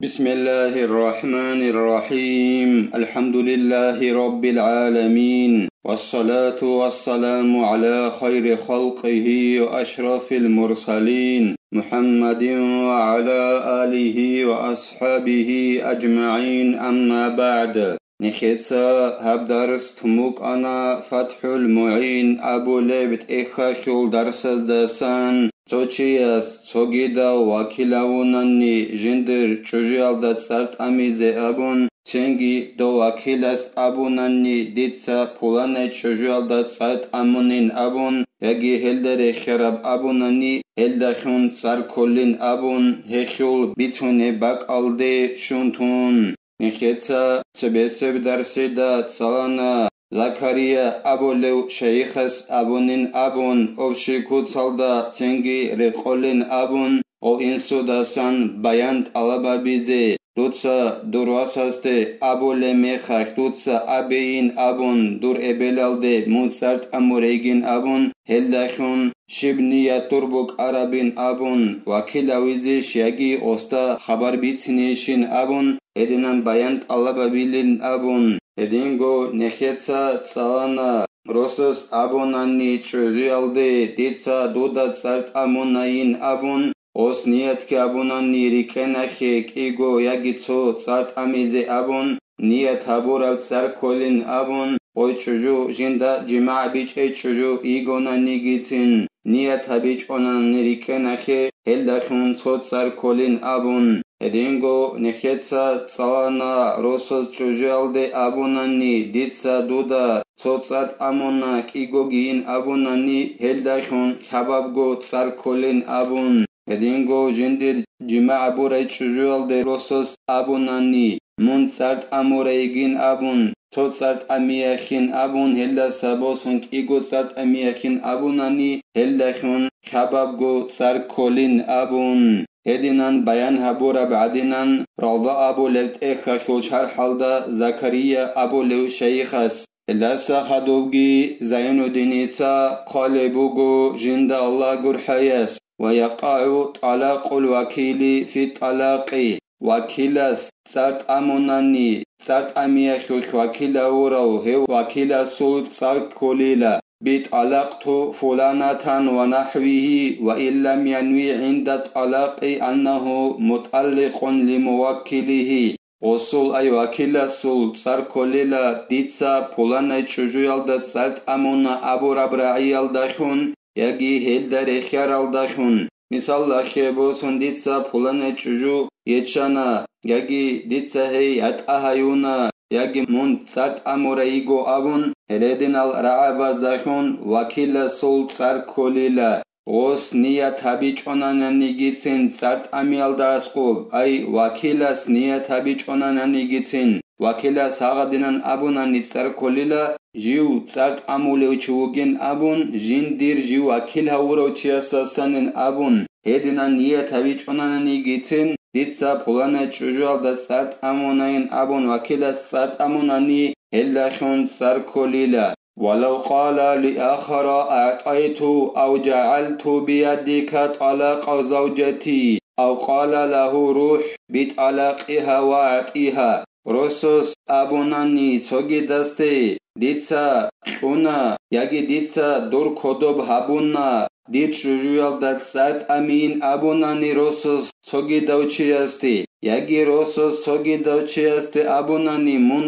بسم الله الرحمن الرحيم الحمد لله رب العالمين والصلاة والسلام على خير خلقه وأشرف المرسلين محمد وعلى آله وأصحابه أجمعين أما بعد نخيتسا هبدرس تموك أنا فتح المعين أبو لبت إخاخل درس دسان Цочияс, цогида вакилаунанни жиндир чужиалда царт амизе абун, ценги до вакилас абунанни дица пулане чужиалда царт амунин абун, яги хелдере хераб абунанни хелдахун цар коллин абун, хехюл бицуне бак алде шунтун. Нихеца цебесеб дарсида цалана Zakariya Abulev Sheikhas Abunin Abun Ovshikutzalda Tsengi Rekolin Abun O Insudasan Bayant Alababize Dutsa Durwasaste Abule Mechach Dutsa Abein Abun Dur Ebelalde Mutsart Amuregin Abun Heldachun Shibniya Turbuk Arabin Abun Wakilawizi Shiagi Osta Khabar Bitsnishin Abun Edinan Bayant Alababilin Abun Edingo Nechetsa Tsalana Rosos Abonani Churialde Ditsa Duda Tsart Amunain Abun Os Niatke Abunani Rikenachek Igo Yagitso Tsart Amize Abun Niat Haburav Tsar Kolin Abun Oy Chuju Jinda Jima Bich E Chuju Igona Nigitin Niat Habich Onan Rikenache Heldachun Tsar Kolin Abun Edingo Nechetsa Tsalana Rosos Chujalde Abunani Ditsa Duda Tsotsat Amona Kigogin Abunani Heldachun Hababgo Tsar Kolin Abun Edingo Jindir Jima Aburay Chujalde Rosos Abunani Muntsart Amuregin Abun Tsotsat Amiachin Abun Helda Sabosun Kigotsart Amiachin Abunani Heldachun Hababgo Tsar Kolin Abun Hedinan bayan habura ba'dinan Rada Abu Levt Ekhashul Sharhalda Zakariya Abu Lev Sheikhas Lasa Khadovgi Zainuddinitsa Qalebugu Jinda Allah Gurhayas ويقع طلاق الوكيل في الطلاق وكيلاس صارت أموناني صارت أميخوش وكيلا ورو هو وكيلا سول صارت كوليلا بطلاقت فلانة ونحوه وإن لم ينوي عند الطلاق أنه مطلق لموكله وصول أي وكيلا سول صار كوليلا ديتسا فلانة چجويالدا صارت أمونا أبو ربرعي الدخون يجي هلدر خيار الدخون مثال لخيبوسون ديتسا فلانة چجو يتشانا يجي ديتسا هي يتأهيونا يجي من صارت أموريغو أبون هلدين الرعبة زخون وكيلا سول صار كوليلا غوس نية تابيج أنانا نيجيتسين صارت أميال داسقوب أي وكيلاس نية تابيج أنانا نيجيتسين وكيلا ساغدينان أبونا نيتسار كوليلا جيو صارت أموليو چوغين أبون جين دير جيو وكيلا ورو تياساسانين أبون هدينان نية تابيج أنانا نيجيتسين ديتسا پولانا چوجوال دا صارت أموناين أبون وكيلا صارت أموناني هلاشون صار كوليلا ولو قال لآخر أعطيت أو جعلت بيدك طلاق زوجتي أو قال له روح بطلاقها وأعطيها رسوس أبوناني تسوغي دستي ديتسا قونا يجي ديتسا دور كودوب هابونا ديت شجوال دات سات أمين أبوناني رسوس تسوغي دوچيستي يجي رسوس تسوغي دوچيستي أبوناني من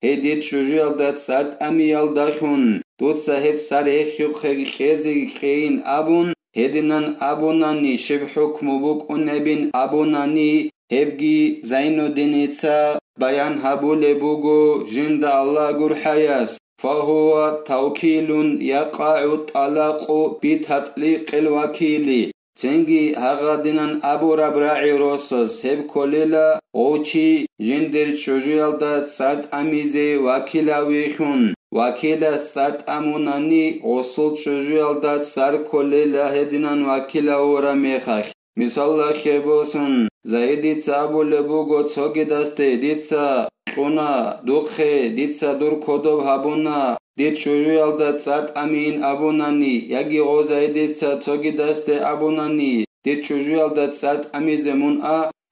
هديت شجوال دات سات أميال دخون دوت صاحب ساريخيو خيزي خين أبون هدينان أبوناني شب حكم بوك أنبين أبوناني هبگي زينودينيتسا بيان هبول بوغو جند الله گرحياس فهو توكيل يقع الطلاق بتطليق الوكيل تنگي هغدينان أبو ربرعي روسس هب كوليلا اوچي جندر چوجيالدا سارت أميزي وكيلا ويخون وكيلا سارت أموناني غصل چوجيالدا سار كوليلا هدينان وكيلا ورا ميخاخ مثال خيبوسن زايدي تسابو لبوغو تسوغي دسته ديتسا قونا دوخي ديتسا دور كودوب هابونا ديت شويالدا تسات أمين أبوناني يجي غوزاي ديتسا تسوغي دسته أبوناني ديت شويالدا تسات أمي زمون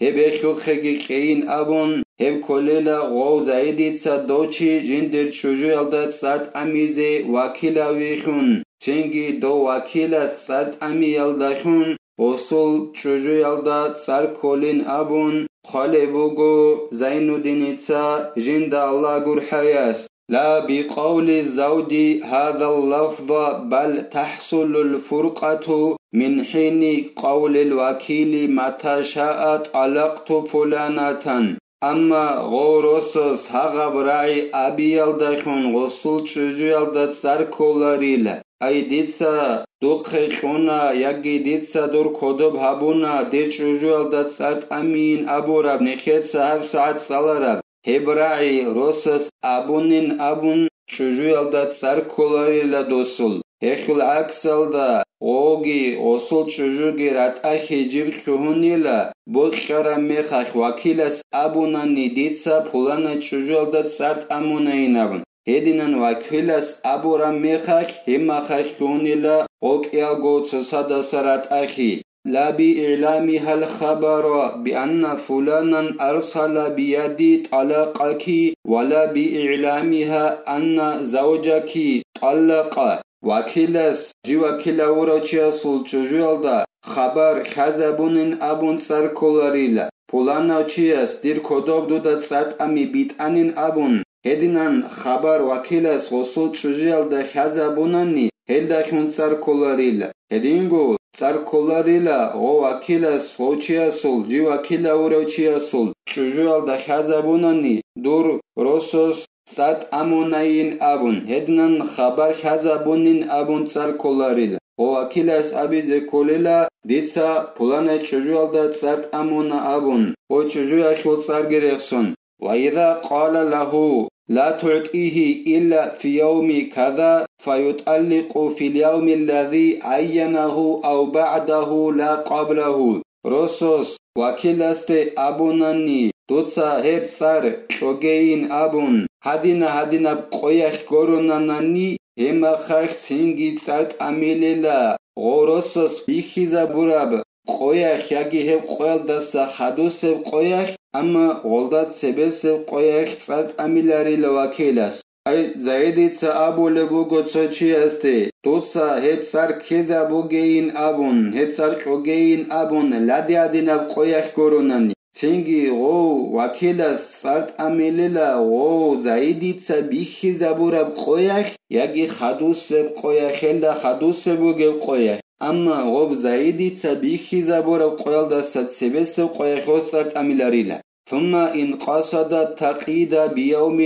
heb ekhkhegi kein abun heb kolela go zaiditsa dochi jindir çocuğu yalda sart amize vakila vikhun çengi do vakila sart ami yaldahun osul çocuğu yalda sar kolin abun khale bugo Zainuddinitsa jinda Allah gur hayas لا بقول الزوج هذا اللفظ بل تحصل الفرقة من حين قول الوكيل متى شاء طلقت فلانة أما غورسوس هغب راعي أبي يلدخون غسل çocuğu yaldat sar kollarıyla ay ditsa dukhkhuna yagi ditsa dur kodob habuna dir çocuğu yaldat sart amin aburab nekhet sahab saat salarab Hebra'i Rosas abunin abun çocuğu yaldat sar kollarıyla dosul. Hekul aksalda ogi osul çocuğu girat ahicib kuhunila bokşara mekh vakilas abunan niditsa pulana çocuğu yaldat sart amuna inabun. Hedinan vakilas abura mekh himakh kuhunila okya gotsada sarat ahi. لا بإعلامها الخبر بأن فلانا أرسل بيدي طلقك ولا بإعلامها أن زوجك طلق وكيلس جي وكيلا ورچيا سولچوجوالدا خبر خزبونن أبون سركولاريلا فلانا چياس دير كودوب دودات سات أمي بيت أنين أبون هدينان خبر وكيلس وسولچوجوالدا خزبونني هلداخون سركولاريلا هدينگو Sarkolarıyla o vakile soçiya sol, ci vakile uroçiya sol. Çocuğu alda hazabunani dur rosos sat amunayin abun. Hednan haber hazabunin abun sarkolarıyla. O vakiles abize kolila ditsa pulane çocuğu alda sat amuna abun. O çocuğu akıl sar gerekson. Ve izâ qâle lehu لا تعطيه إلا في يوم كذا فيطلق في اليوم الذي عينه أو بعده لا قبله رسوس وكيلست أبوناني دوتسا هب سار شوغين أبون هدينا بقويخ غوروناناني هما خاخ سنجي سارت أميليلا غورسوس بيخيزا براب قويخ ياگي هب قويل دسا خدوسب قويخ أما غلطات سبسب قويخ سارت أميلاري لواكيلاس أي زايديتسا أبو لبوغو تسوچي أستي دوتسا هب سار كيزا بوغين أبون هب سار كوغين أبون لدي أدينا بقويخ غوروناني تنگي غو وكيلاس سارت أميليلا غو زايديتسا بيخيزا براب قويخ ياگي خدوسب قويخ هلدا خدوسب بوغي قويخ أما غوب زايدي تبيخي زبور قيل دست سبس قيخوت سرت أميلاريلا ثم إن قصد التقييد بيوم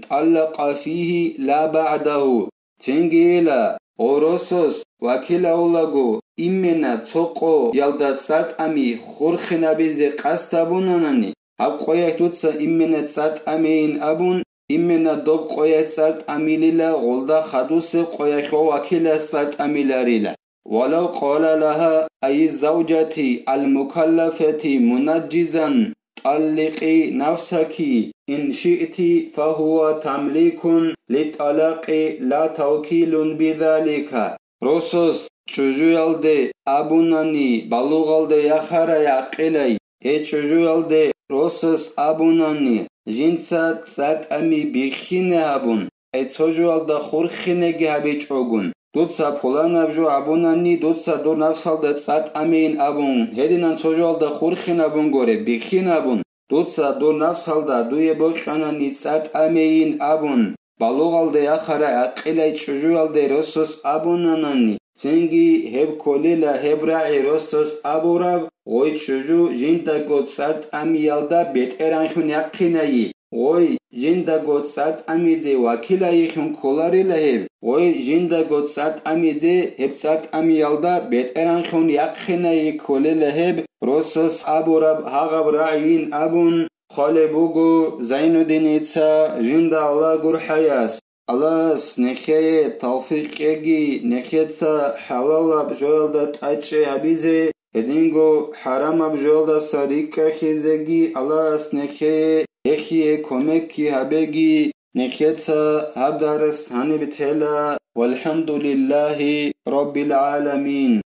طلق فيه لا بعده تنجيلا غروسوس وكيلا أولاغو إمنا تسوقو يلدت سرت أمي خورخنا بيزي قستابوناناني هب قيخ دوتسا إمنا سرت أمين أبون إمنا دوب قيخ سرت أميليلا غلدا خدوس قيخو وكيلا سرت أميلاريلا ولو قال لها أي الزوجة المكلفة منجزا طلقي نفسك إن شئت فهو تمليك للطلاق لا توكيل بذلك رسوس çocuğu aldı abunani balug aldı yaxara yaqilay çocuğu aldı rosas abunani jinsa sat ami bikhine abun çocuğu aldı khurkhine gibi çogun Dutsa polana bjo abunani dutsa do nafsalda sat amin abun hedinan çocuğalda khurkhin abun gore bikhin abun dutsa do nafsalda duye boşanani sat amin abun balugalda yaxara aqilay çocuğalda rosos abunanani Sengi heb kolila hebra'i rosos aburav oy çocuğu jinda god sat amiyalda beteran khun yaqinayi Oy jinda god sart amize wakila yikhun kolarila heb. Oy jinda god sart amize heb sart amiyalda beteran khun yakhina yikolila heb. Rosos aburab hagab ra'yin abun khale bugu Zainuddinitsa jinda Allah gur hayas. Allah nekhye tawfiq egi nekhetsa halala bjolda tache habize Edingo haram abjolda sarika khizegi Allah nekhye Ekhye komeki habegi nekhetsa habdaras hani bitela walhamdulillahi rabbil alamin